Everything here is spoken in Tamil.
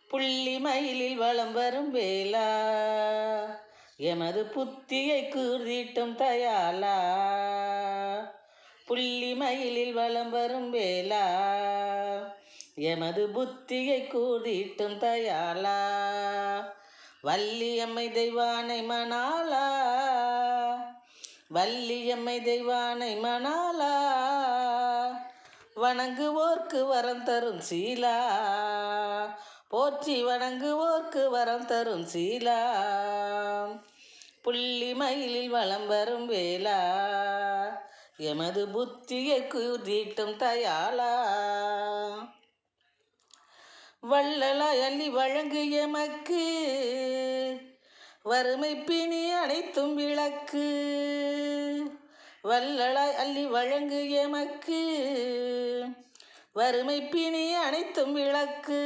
புள்ளி மயிலில் வலம் வரும் வேலா, எமது புத்தியை கூர்தீட்டும் தயாளா. புள்ளி மயிலில் வலம் வரும் வேலா, எமது புத்தியை கூர்தீட்டும் தயாளா. வள்ளியம்மை தெய்வானை மணாளா, வள்ளியம்மை தெய்வானை மணாளா. வணங்குவோர்க்கு வரம் தரும் சீலா, போற்றி வணங்குவோர்க்கு வரம் தரும் சீலா. புள்ளி மயிலில் வலம் வரும் வேலா, எமது புத்தியை கூர்தீட்டும் தயாளா. வள்ளலாய் அள்ளி வழங்கு எமக்கு, வறுமை பிணி அனைத்தும் விளக்கு. வள்ளலாய் அள்ளி வழங்கு எமக்கு, வறுமை பிணி அனைத்தும் விளக்கு.